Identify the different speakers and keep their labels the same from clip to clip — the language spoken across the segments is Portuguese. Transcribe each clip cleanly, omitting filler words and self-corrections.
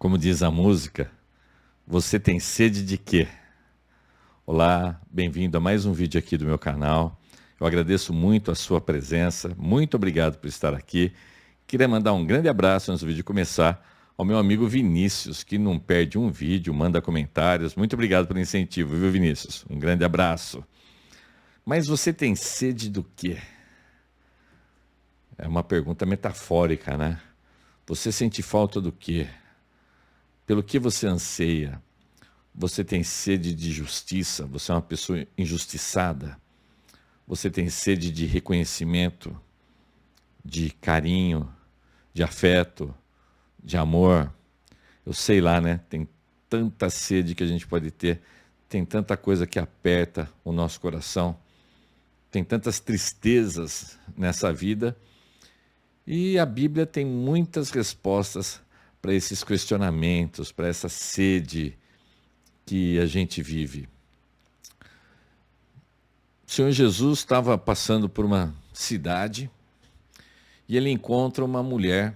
Speaker 1: Como diz a música, você tem sede de quê? Olá, bem-vindo a mais um vídeo aqui do meu canal. Eu agradeço muito a sua presença, muito obrigado por estar aqui. Queria mandar um grande abraço antes do vídeo começar ao meu amigo Vinícius, que não perde um vídeo, manda comentários. Muito obrigado pelo incentivo, viu, Vinícius? Um grande abraço. Mas você tem sede do quê? É uma pergunta metafórica, né? Você sente falta do quê? Pelo que você anseia? Você tem sede de justiça? Você é uma pessoa injustiçada? Você tem sede de reconhecimento, de carinho, de afeto, de amor? Eu sei lá, né? Tem tanta sede que a gente pode ter, tem tanta coisa que aperta o nosso coração, tem tantas tristezas nessa vida. E a Bíblia tem muitas respostas para esses questionamentos, para essa sede que a gente vive. O Senhor Jesus estava passando por uma cidade e ele encontra uma mulher,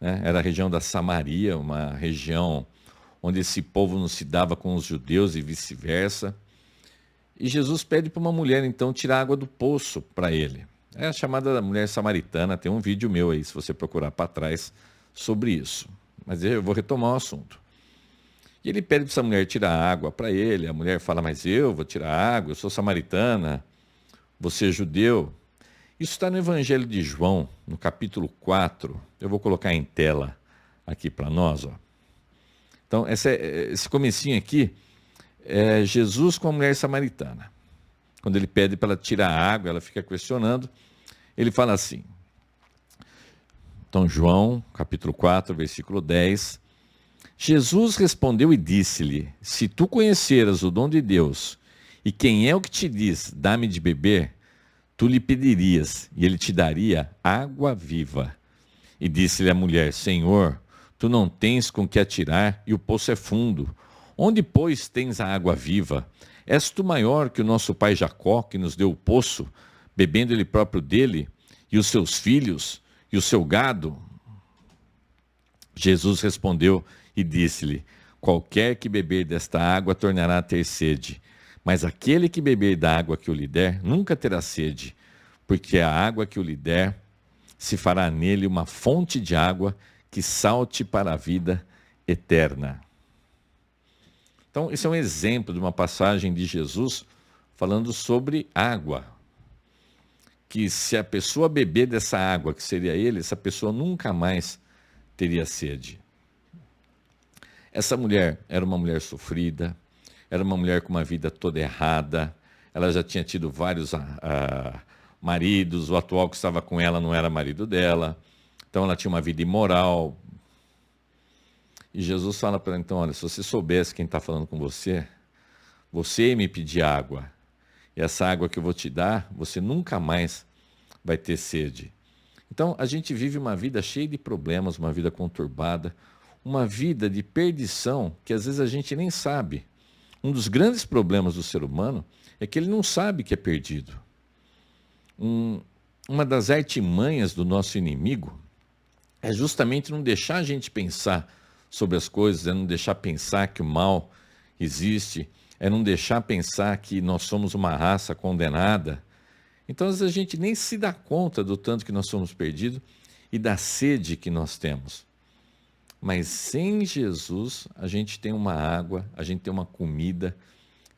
Speaker 1: né? Era a região da Samaria, uma região onde esse povo não se dava com os judeus e vice-versa. E Jesus pede para uma mulher, então, tirar água do poço para ele. É a chamada mulher samaritana, tem um vídeo meu aí, se você procurar para trás, sobre isso. Mas eu vou retomar o assunto. E ele pede para essa mulher tirar água para ele. A mulher fala, mas eu vou tirar água, eu sou samaritana, você é judeu. Isso está no Evangelho de João, no capítulo 4. Eu vou colocar em tela aqui para nós. Ó. Então, esse comecinho aqui é Jesus com a mulher samaritana. Quando ele pede para ela tirar água, ela fica questionando. Ele fala assim, então João, capítulo 4, versículo 10, Jesus respondeu e disse-lhe, se tu conheceras o dom de Deus, e quem é o que te diz, dá-me de beber, tu lhe pedirias, e ele te daria água viva. E disse-lhe a mulher, Senhor, tu não tens com que atirar, e o poço é fundo. Onde, pois, tens a água viva? És tu maior que o nosso pai Jacó, que nos deu o poço, bebendo ele próprio dele, e os seus filhos, e o seu gado? Jesus respondeu e disse-lhe, qualquer que beber desta água tornará a ter sede, mas aquele que beber da água que eu lhe der, nunca terá sede, porque a água que eu lhe der, se fará nele uma fonte de água que salte para a vida eterna. Então, esse é um exemplo de uma passagem de Jesus falando sobre água. Que se a pessoa beber dessa água, que seria ele, essa pessoa nunca mais teria sede. Essa mulher era uma mulher sofrida, era uma mulher com uma vida toda errada, ela já tinha tido vários maridos, o atual que estava com ela não era marido dela, então ela tinha uma vida imoral. E Jesus fala para ela, então, olha, se você soubesse quem está falando com você, você me pedir água, e essa água que eu vou te dar, você nunca mais vai ter sede. Então, a gente vive uma vida cheia de problemas, uma vida conturbada, uma vida de perdição que às vezes a gente nem sabe. Um dos grandes problemas do ser humano é que ele não sabe que é perdido. Uma das artimanhas do nosso inimigo é justamente não deixar a gente pensar sobre as coisas, é não deixar pensar que o mal existe, é não deixar pensar que nós somos uma raça condenada. Então, às vezes, a gente nem se dá conta do tanto que nós somos perdidos e da sede que nós temos. Mas sem Jesus, a gente tem uma água, a gente tem uma comida,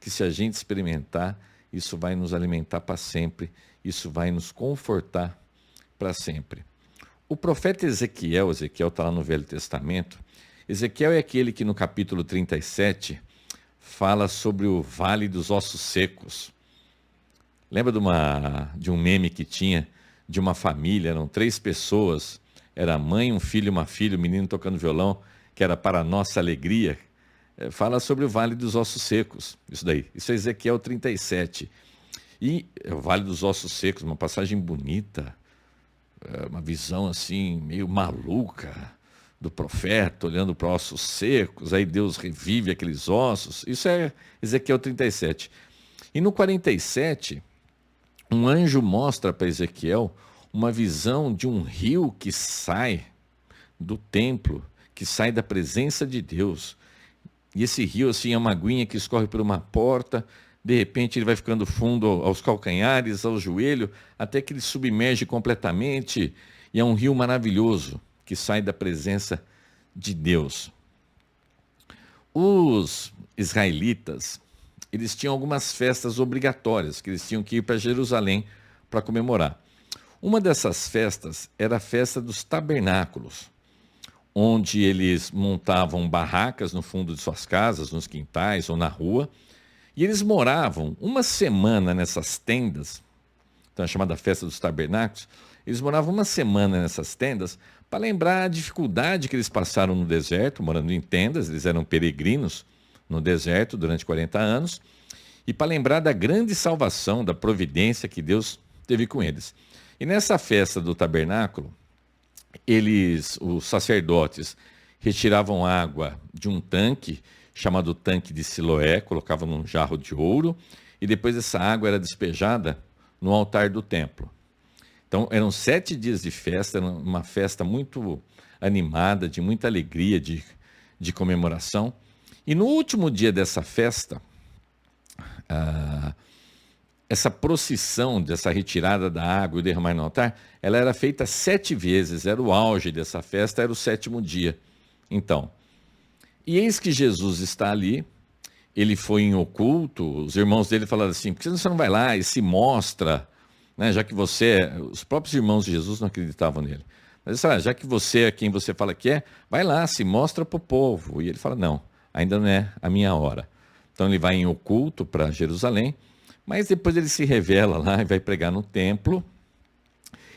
Speaker 1: que se a gente experimentar, isso vai nos alimentar para sempre, isso vai nos confortar para sempre. O profeta Ezequiel está lá no Velho Testamento, Ezequiel é aquele que no capítulo 37 fala sobre o Vale dos Ossos Secos. Lembra de um meme que tinha de uma família, eram 3 pessoas, era a mãe, um filho e uma filha, o menino tocando violão, que era para a nossa alegria. Fala sobre o Vale dos Ossos Secos, isso daí, isso é Ezequiel 37. E o Vale dos Ossos Secos, uma passagem bonita, uma visão assim, meio maluca, do profeta olhando para ossos secos, aí Deus revive aqueles ossos. Isso é Ezequiel 37. E no 47, um anjo mostra para Ezequiel uma visão de um rio que sai do templo, que sai da presença de Deus. E esse rio, assim, é uma aguinha que escorre por uma porta, de repente ele vai ficando fundo aos calcanhares, ao joelho, até que ele submerge completamente. E é um rio maravilhoso que sai da presença de Deus. Os israelitas, eles tinham algumas festas obrigatórias, que eles tinham que ir para Jerusalém para comemorar. Uma dessas festas era a festa dos tabernáculos, onde eles montavam barracas no fundo de suas casas, nos quintais ou na rua, e eles moravam uma semana nessas tendas, então é chamada festa dos tabernáculos. Eles moravam uma semana nessas tendas para lembrar a dificuldade que eles passaram no deserto, morando em tendas, eles eram peregrinos no deserto durante 40 anos, e para lembrar da grande salvação, da providência que Deus teve com eles. E nessa festa do tabernáculo, os sacerdotes, retiravam água de um tanque, chamado tanque de Siloé, colocavam num jarro de ouro, e depois essa água era despejada no altar do templo. Então, eram 7 dias de festa, era uma festa muito animada, de muita alegria, de comemoração. E no último dia dessa festa, essa procissão, dessa retirada da água e derramar no altar, ela era feita 7 vezes, era o auge dessa festa, era o 7º dia. Então, e eis que Jesus está ali, ele foi em oculto, os irmãos dele falaram assim, por que você não vai lá e se mostra, né, já que os próprios irmãos de Jesus não acreditavam nele. Mas já que você é quem você fala que é, vai lá, se mostra para o povo. E ele fala, não, ainda não é a minha hora. Então ele vai em oculto para Jerusalém, mas depois ele se revela lá e vai pregar no templo.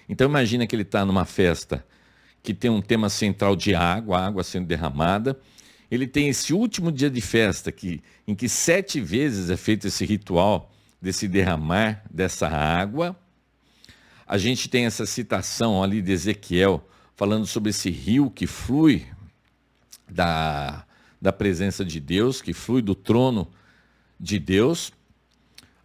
Speaker 1: Então imagina que ele está numa festa que tem um tema central de água, a água sendo derramada. Ele tem esse último dia de festa em que 7 vezes é feito esse ritual desse derramar dessa água. A gente tem essa citação ali de Ezequiel falando sobre esse rio que flui da presença de Deus, que flui do trono de Deus.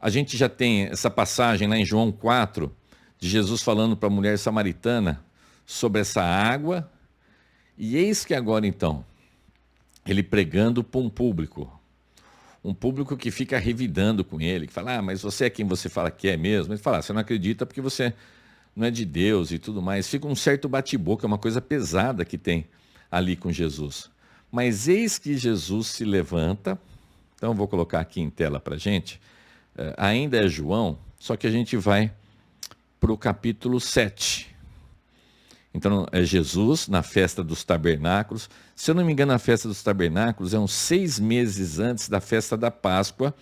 Speaker 1: A gente já tem essa passagem lá em João 4, de Jesus falando para a mulher samaritana sobre essa água. E eis que agora então, ele pregando para um público que fica revidando com ele, que fala, mas você é quem você fala que é mesmo? Ele fala, você não acredita porque você não é de Deus e tudo mais. Fica um certo bate-boca, uma coisa pesada que tem ali com Jesus. Mas eis que Jesus se levanta, então vou colocar aqui em tela para a gente, ainda é João, só que a gente vai para o capítulo 7. Então, é Jesus na festa dos tabernáculos. Se eu não me engano, a festa dos tabernáculos é uns 6 meses antes da festa da Páscoa.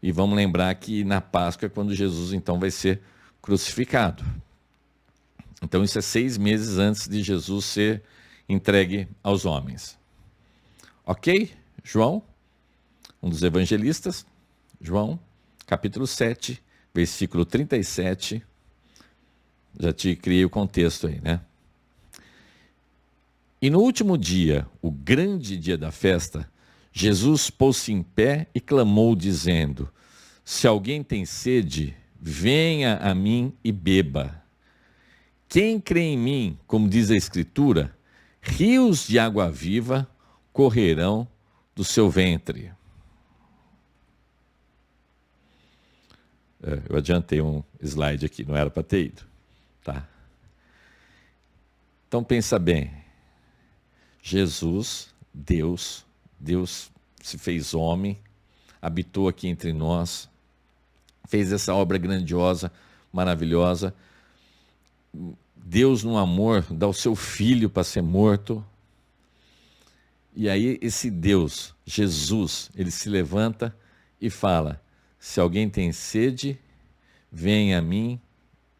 Speaker 1: E vamos lembrar que na Páscoa é quando Jesus, então, vai ser crucificado. Então, isso é 6 meses antes de Jesus ser entregue aos homens. Ok? João, um dos evangelistas. João, capítulo 7, versículo 37. Já te criei o contexto aí, né? E no último dia, o grande dia da festa, Jesus pôs-se em pé e clamou, dizendo, se alguém tem sede, venha a mim e beba. Quem crê em mim, como diz a Escritura, rios de água viva correrão do seu ventre. Eu adiantei um slide aqui, não era para ter ido. Tá? Então pensa bem, Jesus, Deus se fez homem, habitou aqui entre nós, fez essa obra grandiosa, maravilhosa. Deus no amor dá o seu filho para ser morto. E aí esse Deus, Jesus, ele se levanta e fala, se alguém tem sede, venha a mim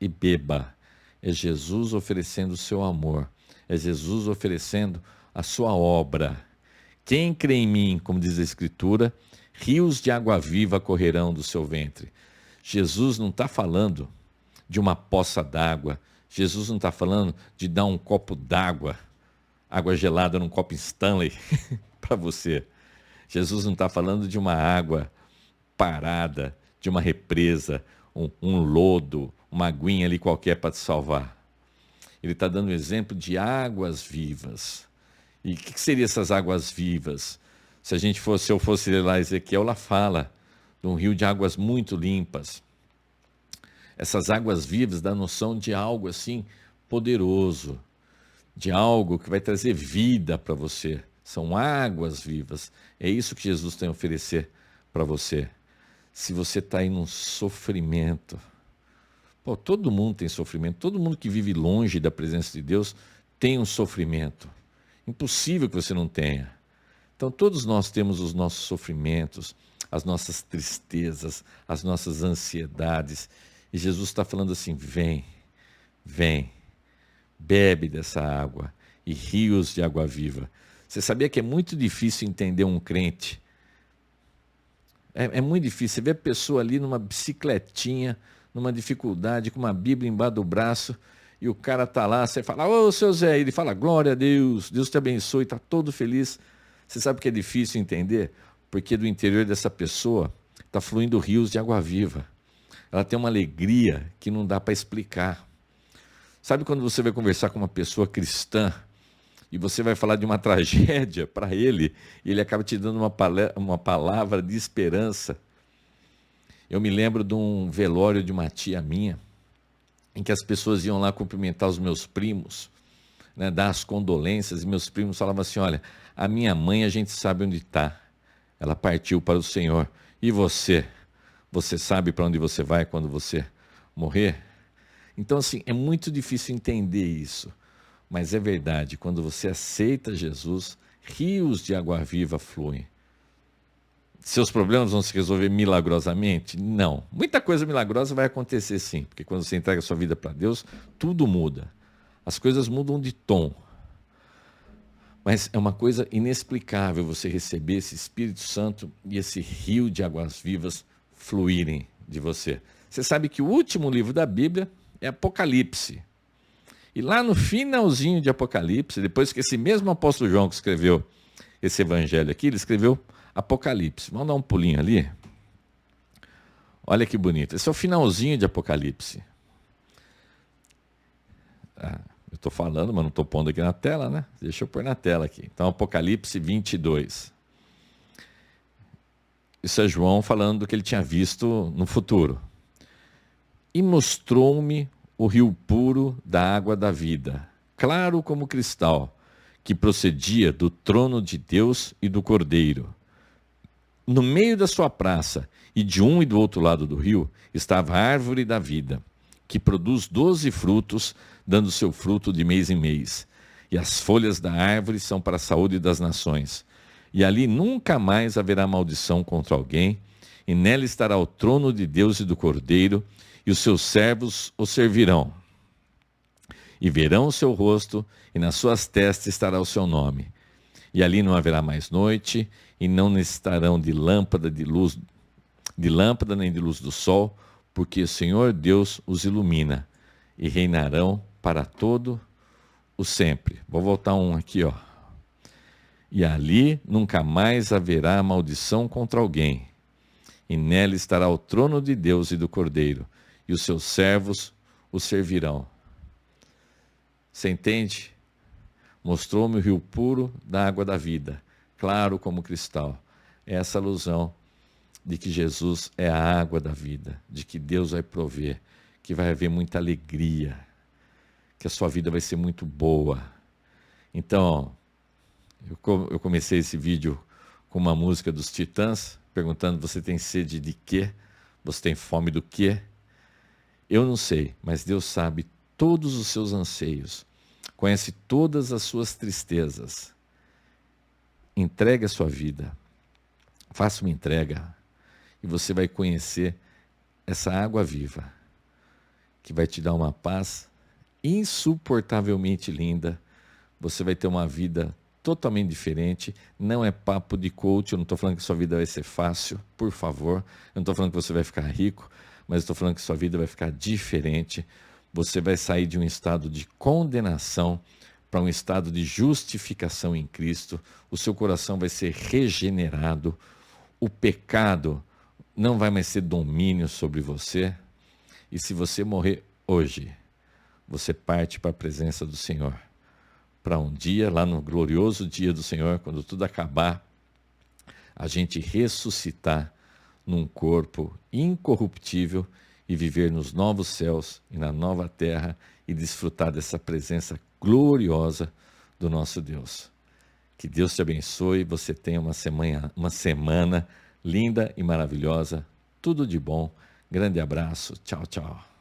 Speaker 1: e beba. É Jesus oferecendo o seu amor. É Jesus oferecendo a sua obra. Quem crê em mim, como diz a Escritura, rios de água viva correrão do seu ventre. Jesus não está falando de uma poça d'água. Jesus não está falando de dar um copo d'água, água gelada num copo Stanley para você. Jesus não está falando de uma água parada, de uma represa, um lodo, uma aguinha ali qualquer para te salvar. Ele está dando o exemplo de águas vivas. E o que seriam essas águas vivas? Se eu fosse ler lá Ezequiel, ela fala de um rio de águas muito limpas. Essas águas vivas dão noção de algo assim poderoso, de algo que vai trazer vida para você. São águas vivas. É isso que Jesus tem a oferecer para você. Se você está aí num sofrimento, pô, todo mundo tem sofrimento, todo mundo que vive longe da presença de Deus tem um sofrimento. Impossível que você não tenha. Então todos nós temos os nossos sofrimentos, as nossas tristezas, as nossas ansiedades. E Jesus está falando assim, vem, bebe dessa água e rios de água viva. Você sabia que é muito difícil entender um crente? É muito difícil. Você vê a pessoa ali numa bicicletinha, numa dificuldade, com uma Bíblia embaixo do braço, e o cara está lá, você fala, ô seu Zé, ele fala, glória a Deus, Deus te abençoe, está todo feliz. Você sabe que é difícil entender? Porque do interior dessa pessoa está fluindo rios de água viva. Ela tem uma alegria que não dá para explicar. Sabe quando você vai conversar com uma pessoa cristã e você vai falar de uma tragédia para ele e ele acaba te dando uma palavra de esperança? Eu me lembro de um velório de uma tia minha, em que as pessoas iam lá cumprimentar os meus primos, né, dar as condolências, e meus primos falavam assim, olha, a minha mãe a gente sabe onde está, ela partiu para o Senhor, e você? Você sabe para onde você vai quando você morrer? Então, assim, é muito difícil entender isso, mas é verdade, quando você aceita Jesus, rios de água viva fluem. Seus problemas vão se resolver milagrosamente? Não. Muita coisa milagrosa vai acontecer sim, porque quando você entrega a sua vida para Deus, tudo muda. As coisas mudam de tom. Mas é uma coisa inexplicável você receber esse Espírito Santo e esse rio de águas vivas fluírem de você. Você sabe que o último livro da Bíblia é Apocalipse. E lá no finalzinho de Apocalipse, depois que esse mesmo apóstolo João que escreveu esse evangelho aqui, ele escreveu Apocalipse. Vamos dar um pulinho ali? Olha que bonito. Esse é o finalzinho de Apocalipse. Eu estou falando, mas não estou pondo aqui na tela, né? Deixa eu pôr na tela aqui. Então, Apocalipse 22. Isso é João falando do que ele tinha visto no futuro. E mostrou-me o rio puro da água da vida, claro como cristal, que procedia do trono de Deus e do Cordeiro. No meio da sua praça, e de um e do outro lado do rio, estava a árvore da vida, que produz 12 frutos, dando seu fruto de mês em mês. E as folhas da árvore são para a saúde das nações. E ali nunca mais haverá maldição contra alguém, e nela estará o trono de Deus e do Cordeiro, e os seus servos o servirão. E verão o seu rosto, e nas suas testas estará o seu nome. E ali não haverá mais noite, e não necessitarão de lâmpada nem de luz do sol, porque o Senhor Deus os ilumina, e reinarão para todo o sempre. Vou voltar um aqui, ó. E ali nunca mais haverá maldição contra alguém, e nela estará o trono de Deus e do Cordeiro, e os seus servos o servirão. Você entende? Mostrou-me o rio puro da água da vida, claro como cristal. É essa alusão de que Jesus é a água da vida, de que Deus vai prover, que vai haver muita alegria, que a sua vida vai ser muito boa. Então, eu comecei esse vídeo com uma música dos Titãs, perguntando, você tem sede de quê? Você tem fome do quê? Eu não sei, mas Deus sabe todos os seus anseios, conhece todas as suas tristezas. Entregue a sua vida, faça uma entrega, e você vai conhecer essa água viva, que vai te dar uma paz insuportavelmente linda. Você vai ter uma vida totalmente diferente. Não é papo de coach, eu não estou falando que sua vida vai ser fácil, por favor. Eu não estou falando que você vai ficar rico, mas estou falando que sua vida vai ficar diferente. Você vai sair de um estado de condenação para um estado de justificação em Cristo. O seu coração vai ser regenerado. O pecado não vai mais ter domínio sobre você. E se você morrer hoje, você parte para a presença do Senhor, para um dia, lá no glorioso dia do Senhor, quando tudo acabar, a gente ressuscitar num corpo incorruptível e viver nos novos céus e na nova terra e desfrutar dessa presença gloriosa do nosso Deus. Que Deus te abençoe, você tenha uma semana linda e maravilhosa. Tudo de bom. Grande abraço. Tchau, tchau.